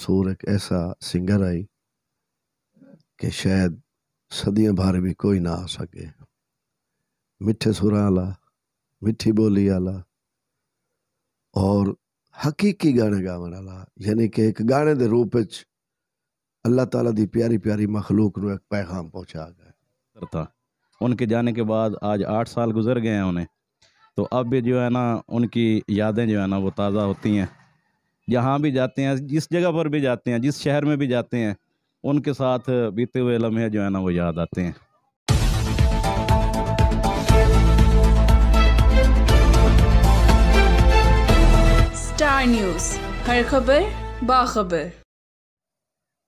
منصور ایک ایسا سنگر آئی کہ شاید صدیاں بھر بھی کوئی نہ آ سکے. میٹھے سراں والا، میٹھی بولی والا اور حقیقی گانے گاون والا، یعنی کہ ایک گانے دے روپ وچ اللہ تعالیٰ دی پیاری پیاری مخلوق نو ایک پیغام پہنچا گئے. تھا ان کے جانے کے بعد آج 8 سال گزر گئے ہیں انہیں، تو اب بھی جو ہے نا ان کی یادیں جو ہے نا وہ تازہ ہوتی ہیں. جہاں بھی جاتے ہیں، جس جگہ پر بھی جاتے ہیں، جس شہر میں بھی جاتے ہیں، ان کے ساتھ بیتے ہوئے لمحے جو ہے نا وہ یاد آتے ہیں. سٹار نیوز، ہر خبر باخبر.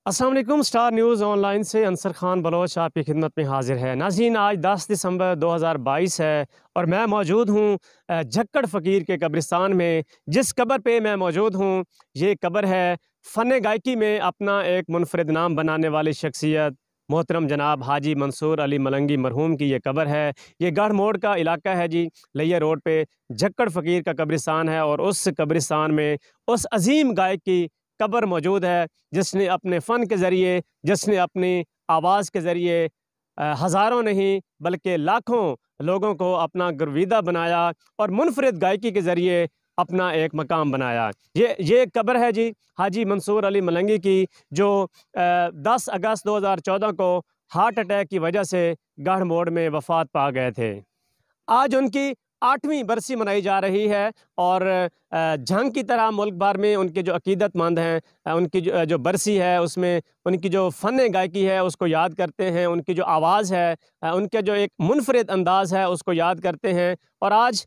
السلام علیکم. سٹار نیوز آن لائن سے انصر خان بلوچ آپ کی خدمت میں حاضر ہے. ناظرین، آج 10 دسمبر 2022 ہے اور میں موجود ہوں جھکڑ فقیر کے قبرستان میں. جس قبر پہ میں موجود ہوں یہ قبر ہے فن گائکی میں اپنا ایک منفرد نام بنانے والی شخصیت محترم جناب حاجی منصور علی ملنگی مرحوم کی یہ قبر ہے. یہ گڑھ موڑ کا علاقہ ہے جی، لیا روڈ پہ جھکڑ فقیر کا قبرستان ہے اور اس قبرستان میں اس عظیم گائک کی قبر موجود ہے جس نے اپنے فن کے ذریعے، جس نے اپنی آواز کے ذریعے ہزاروں نہیں بلکہ لاکھوں لوگوں کو اپنا گرویدہ بنایا اور منفرد گائکی کے ذریعے اپنا ایک مقام بنایا. یہ قبر ہے جی حاجی منصور علی ملنگی کی، جو 10 اگست 2014 کو ہارٹ اٹیک کی وجہ سے گڑھ موڑ میں وفات پا گئے تھے. آج ان کی 8ویں برسی منائی جا رہی ہے اور جھنگ کی طرح ملک بھر میں ان کے جو عقیدت مند ہیں ان کی جو برسی ہے اس میں ان کی جو فن گائکی ہے اس کو یاد کرتے ہیں، ان کی جو آواز ہے، ان کے جو ایک منفرد انداز ہے اس کو یاد کرتے ہیں. اور آج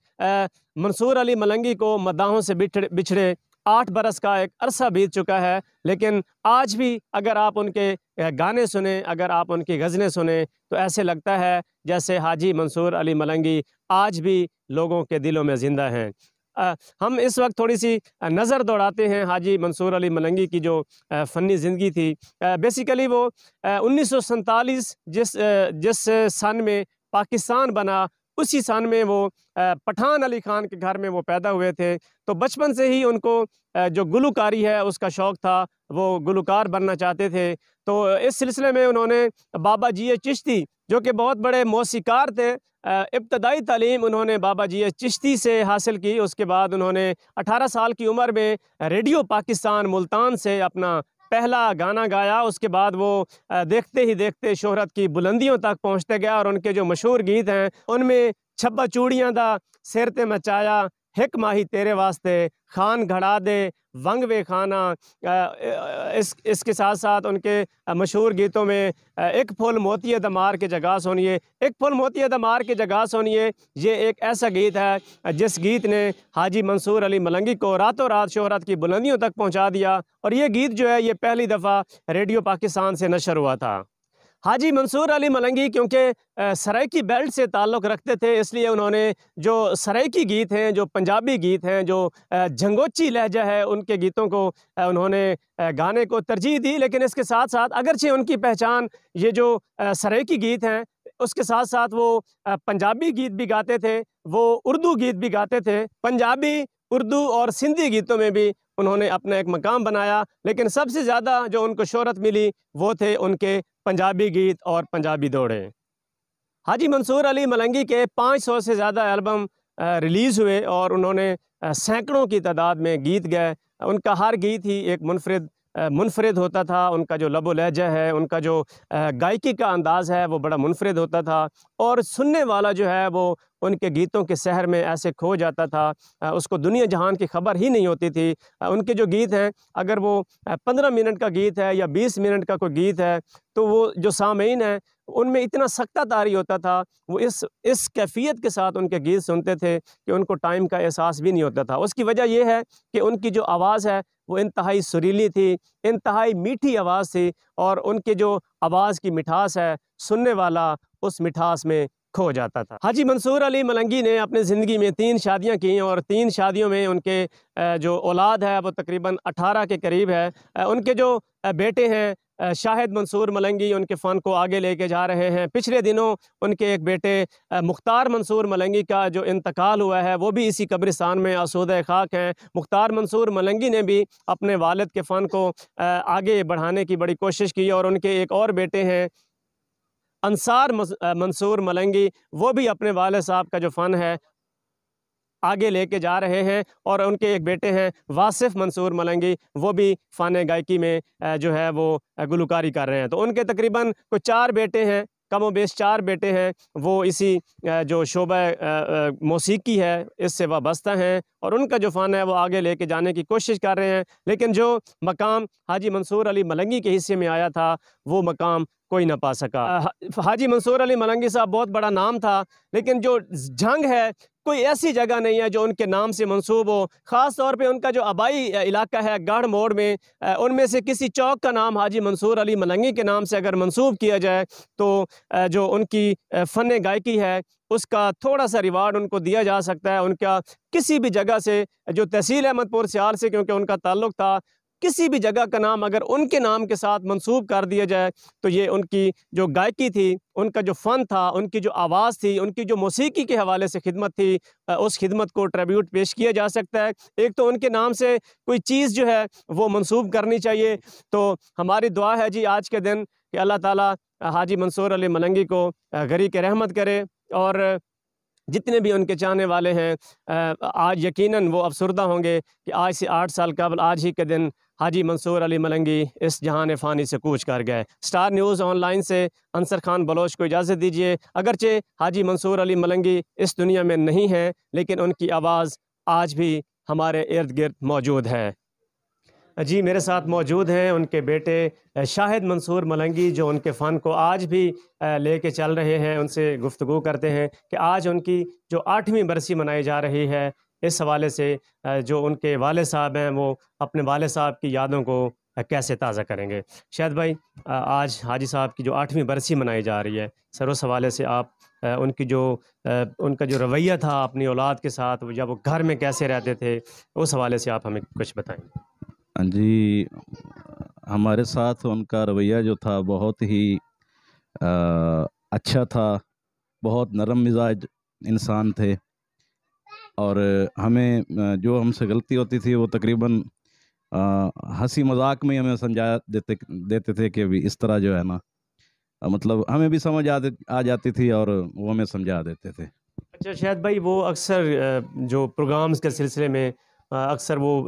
منصور علی ملنگی کو مداحوں سے بچھڑے 8 برس کا ایک عرصہ بیت چکا ہے، لیکن آج بھی اگر آپ ان کے گانے سنیں، اگر آپ ان کی غزلیں سنیں تو ایسے لگتا ہے جیسے حاجی منصور علی ملنگی آج بھی لوگوں کے دلوں میں زندہ ہیں. ہم اس وقت تھوڑی سی نظر دوڑاتے ہیں حاجی منصور علی ملنگی کی جو فنی زندگی تھی. بیسیکلی وہ 1947 جس سن میں پاکستان بنا، اسی سن میں وہ پٹھان علی خان کے گھر میں وہ پیدا ہوئے تھے. تو بچپن سے ہی ان کو جو گلوکاری ہے اس کا شوق تھا، وہ گلوکار بننا چاہتے تھے. تو اس سلسلے میں انہوں نے بابا جی چشتی جو کہ بہت بڑے موسیقار تھے، ابتدائی تعلیم انہوں نے بابا جی چشتی سے حاصل کی. اس کے بعد انہوں نے 18 سال کی عمر میں ریڈیو پاکستان ملتان سے اپنا پہلا گانا گایا. اس کے بعد وہ دیکھتے ہی دیکھتے شہرت کی بلندیوں تک پہنچتے گیا اور ان کے جو مشہور گیت ہیں ان میں چھبا چوڑیاں دا سر تے مچایا، ہک ماہی تیرے واسطے، خان گھڑا دے ونگ وے خانہ، اس کے ساتھ ساتھ ان کے مشہور گیتوں میں ایک پھول موتیے دمار کے جگہ سونیے، ایک پھول موتیے دمار کے جگہ سونیے. یہ ایک ایسا گیت ہے جس گیت نے حاجی منصور علی ملنگی کو راتوں رات شہرت کی بلندیوں تک پہنچا دیا اور یہ گیت جو ہے یہ پہلی دفعہ ریڈیو پاکستان سے نشر ہوا تھا. حاجی منصور علی ملنگی کیونکہ سرائیکی بیلٹ سے تعلق رکھتے تھے، اس لیے انہوں نے جو سرائیکی گیت ہیں، جو پنجابی گیت ہیں، جو جھنگوچی لہجہ ہے، ان کے گیتوں کو انہوں نے گانے کو ترجیح دی. لیکن اس کے ساتھ ساتھ اگرچہ ان کی پہچان یہ جو سرائیکی گیت ہیں، اس کے ساتھ ساتھ وہ پنجابی گیت بھی گاتے تھے، وہ اردو گیت بھی گاتے تھے. پنجابی، اردو اور سندھی گیتوں میں بھی انہوں نے اپنا ایک مقام بنایا. لیکن سب سے زیادہ جو ان کو شہرت ملی وہ تھے ان کے پنجابی گیت اور پنجابی دوڑے. حاجی منصور علی ملنگی کے 500 سے زیادہ البم ریلیز ہوئے اور انہوں نے سینکڑوں کی تعداد میں گیت گائے. ان کا ہر گیت ہی ایک منفرد ہوتا تھا. ان کا جو لب و لہجہ ہے، ان کا جو گائکی کا انداز ہے وہ بڑا منفرد ہوتا تھا اور سننے والا جو ہے وہ ان کے گیتوں کے سحر میں ایسے کھو جاتا تھا، اس کو دنیا جہان کی خبر ہی نہیں ہوتی تھی. ان کے جو گیت ہیں، اگر وہ 15 منٹ کا گیت ہے یا 20 منٹ کا کوئی گیت ہے تو وہ جو سامعین ہیں ان میں اتنا سکتہ طاری ہوتا تھا، وہ اس کیفیت کے ساتھ ان کے گیت سنتے تھے کہ ان کو ٹائم کا احساس بھی نہیں ہوتا تھا. اس کی وجہ یہ ہے کہ ان کی جو آواز ہے وہ انتہائی سریلی تھی، انتہائی میٹھی آواز تھی اور ان کی جو آواز کی مٹھاس ہے سننے والا اس مٹھاس میں کھو جاتا تھا. حاجی منصور علی ملنگی نے اپنی زندگی میں 3 شادیاں کی اور 3 شادیوں میں ان کے جو اولاد ہے وہ تقریباً 18 کے قریب ہے. ان کے جو بیٹے ہیں شاہد منصور ملنگی ان کے فن کو آگے لے کے جا رہے ہیں۔ پچھلے دنوں ان کے ایک بیٹے مختار منصور ملنگی کا جو انتقال ہوا ہے وہ بھی اسی قبرستان میں آسودہ خاک ہیں۔ مختار منصور ملنگی نے بھی اپنے والد کے فن کو آگے بڑھانے کی بڑی کوشش کی، اور ان کے ایک اور بیٹے ہیں انصار منصور ملنگی، وہ بھی اپنے والد صاحب کا جو فن ہے آگے لے کے جا رہے ہیں، اور ان کے ایک بیٹے ہیں واصف منصور ملنگی، وہ بھی فن گائکی میں جو ہے وہ گلوکاری کر رہے ہیں۔ تو ان کے تقریباً کوئی 4 بیٹے ہیں، کم و بیش 4 بیٹے ہیں، وہ اسی جو شعبہ موسیقی ہے اس سے وابستہ ہیں، اور ان کا جو فن ہے وہ آگے لے کے جانے کی کوشش کر رہے ہیں۔ لیکن جو مقام حاجی منصور علی ملنگی کے حصے میں آیا تھا وہ مقام کوئی نہ پا سکا۔ حاجی منصور علی ملنگی صاحب بہت بڑا نام تھا، لیکن جو جنگ ہے کوئی ایسی جگہ نہیں ہے جو ان کے نام سے منسوب ہو۔ خاص طور پہ ان کا جو آبائی علاقہ ہے گڑھ موڑ میں، ان میں سے کسی چوک کا نام حاجی منصور علی ملنگی کے نام سے اگر منسوب کیا جائے تو جو ان کی فن گائکی ہے اس کا تھوڑا سا ریوارڈ ان کو دیا جا سکتا ہے۔ ان کا کسی بھی جگہ سے، جو تحصیل احمد پور سیال سے کیونکہ ان کا تعلق تھا، کسی بھی جگہ کا نام اگر ان کے نام کے ساتھ منسوب کر دیا جائے تو یہ ان کی جو گائکی تھی، ان کا جو فن تھا، ان کی جو آواز تھی، ان کی جو موسیقی کے حوالے سے خدمت تھی، اس خدمت کو ٹریبیوٹ پیش کیا جا سکتا ہے۔ ایک تو ان کے نام سے کوئی چیز جو ہے وہ منسوب کرنی چاہیے۔ تو ہماری دعا ہے جی آج کے دن کہ اللہ تعالیٰ حاجی منصور علی ملنگی کو غریق رحمت کرے، اور جتنے بھی ان کے چاہنے والے ہیں آج یقیناً وہ افسردہ ہوں گے کہ آج سے 8 سال قبل آج ہی کے دن حاجی منصور علی ملنگی اس جہان فانی سے کوچ کر گئے۔ سٹار نیوز آن لائن سے انصر خان بلوچ کو اجازت دیجیے۔ اگرچہ حاجی منصور علی ملنگی اس دنیا میں نہیں ہیں، لیکن ان کی آواز آج بھی ہمارے ارد گرد موجود ہے۔ جی میرے ساتھ موجود ہیں ان کے بیٹے شاہد منصور ملنگی، جو ان کے فن کو آج بھی لے کے چل رہے ہیں۔ ان سے گفتگو کرتے ہیں کہ آج ان کی جو 8ویں برسی منائی جا رہی ہے، اس حوالے سے جو ان کے والد صاحب ہیں وہ اپنے والد صاحب کی یادوں کو کیسے تازہ کریں گے۔ شاہد بھائی، آج حاجی صاحب کی جو 8ویں برسی منائی جا رہی ہے، سر اس حوالے سے آپ ان کا جو رویہ تھا اپنی اولاد کے ساتھ، جب وہ گھر میں کیسے رہتے تھے، اس حوالے سے آپ ہمیں کچھ بتائیں۔ جی ہمارے ساتھ ان کا رویہ جو تھا بہت ہی اچھا تھا، بہت نرم مزاج انسان تھے، اور ہمیں جو ہم سے غلطی ہوتی تھی وہ تقریباً ہنسی مذاق میں ہمیں سمجھا دیتے تھے کہ بھی اس طرح جو ہے نا، مطلب ہمیں بھی سمجھ آ جاتی تھی اور وہ ہمیں سمجھا دیتے تھے۔ اچھا شاہد بھائی، وہ اکثر جو پروگرامز کے سلسلے میں اکثر وہ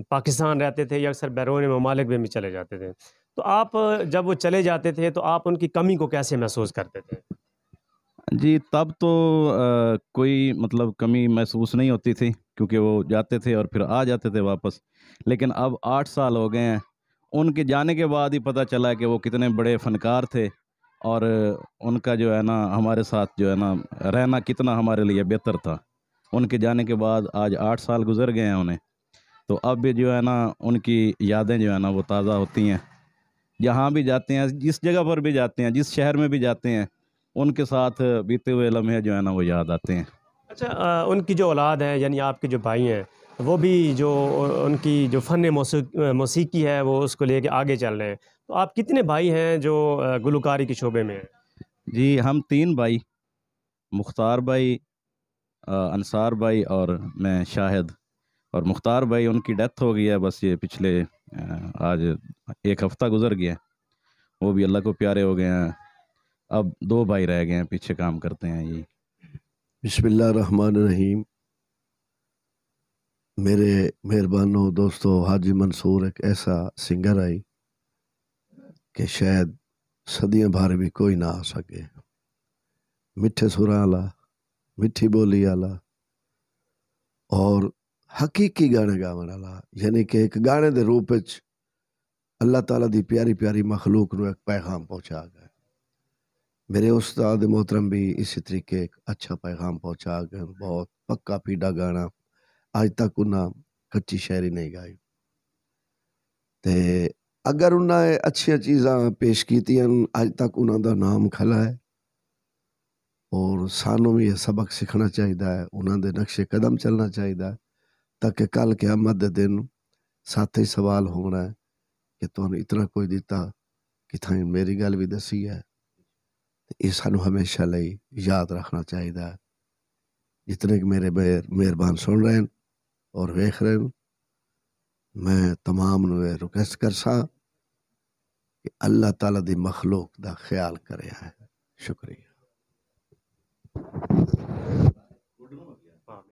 پاکستان رہتے تھے یا اکثر بیرون ممالک میں بھی چلے جاتے تھے، تو آپ جب وہ چلے جاتے تھے تو آپ ان کی کمی کو کیسے محسوس کرتے تھے؟ جی تب تو کوئی مطلب کمی محسوس نہیں ہوتی تھی، کیونکہ وہ جاتے تھے اور پھر آ جاتے تھے واپس۔ لیکن اب 8 سال ہو گئے ہیں، ان کے جانے کے بعد ہی پتہ چلا کہ وہ کتنے بڑے فنکار تھے، اور ان کا جو ہے نا ہمارے ساتھ جو ہے نا رہنا کتنا ہمارے لیے بہتر تھا۔ ان کے جانے کے بعد آج 8 سال گزر گئے ہیں انہیں، تو اب بھی جو ہے نا ان کی یادیں جو ہے نا وہ تازہ ہوتی ہیں۔ جہاں بھی جاتے ہیں، جس جگہ پر بھی جاتے ہیں، جس شہر میں بھی جاتے ہیں، ان کے ساتھ بیتے ہوئے لمحے جو ہے نا وہ یاد آتے ہیں۔ اچھا، ان کی جو اولاد ہے یعنی آپ کے جو بھائی ہیں، وہ بھی جو ان کی جو فن موسیقی ہے وہ اس کو لے کے آگے چل رہے ہیں، تو آپ کتنے بھائی ہیں جو گلوکاری کے شعبے میں ہیں؟ جی ہم 3 بھائی، مختار بھائی، انصار بھائی اور میں شاہد۔ اور مختار بھائی ان کی ڈیتھ ہو گئی ہے، بس یہ پچھلے آج 1 ہفتہ گزر گیا، وہ بھی اللہ کو پیارے ہو گئے ہیں۔ اب 2 بھائی رہ گئے ہیں، پیچھے کام کرتے ہیں۔ یہ بسم اللہ الرحمن الرحیم۔ میرے مہربانوں دوستو، حاجی منصور ایک ایسا سنگر آئی کہ شاید صدیاں بھر بھی کوئی نہ آ سکے۔ میٹھے سراں والا، میٹھی بولی والا اور حقیقی گانے گاون والا، یعنی کہ ایک گانے دے روپ وچ اللہ تعالیٰ دی پیاری پیاری مخلوق نو ایک پیغام پہنچا گئے۔ میرے استاد محترم بھی اسی طریقے ایک اچھا پیغام پہنچا گئے، بہت پکا پیڈا گانا، آج تک انہاں کچی شاعری نہیں گائی۔ تے اگر انہاں اچھیاں چیزاں پیش کیتیاں، آج تک انہاں دا نام کھلا ہے، اور سانوں بھی یہ سبق سکھنا چاہیے ہے، انہاں دے نقش قدم چلنا چاہیے ہے، تاکہ کل قیامت دے دن ساتھ ہی سوال ہونا ہے کہ تو اتنا کوئی دیتا کتھائیں میری گل بھی دسی ہے یہ سانو ہمیشہ لئی یاد رکھنا چاہیے جتنے کہ میرے مہربان سن رہے ہیں اور ویکھ رہے ہیں میں تمام نو ریکویسٹ کرسا کہ اللہ تعالیٰ دی مخلوق دا خیال کرے ہے شکریہ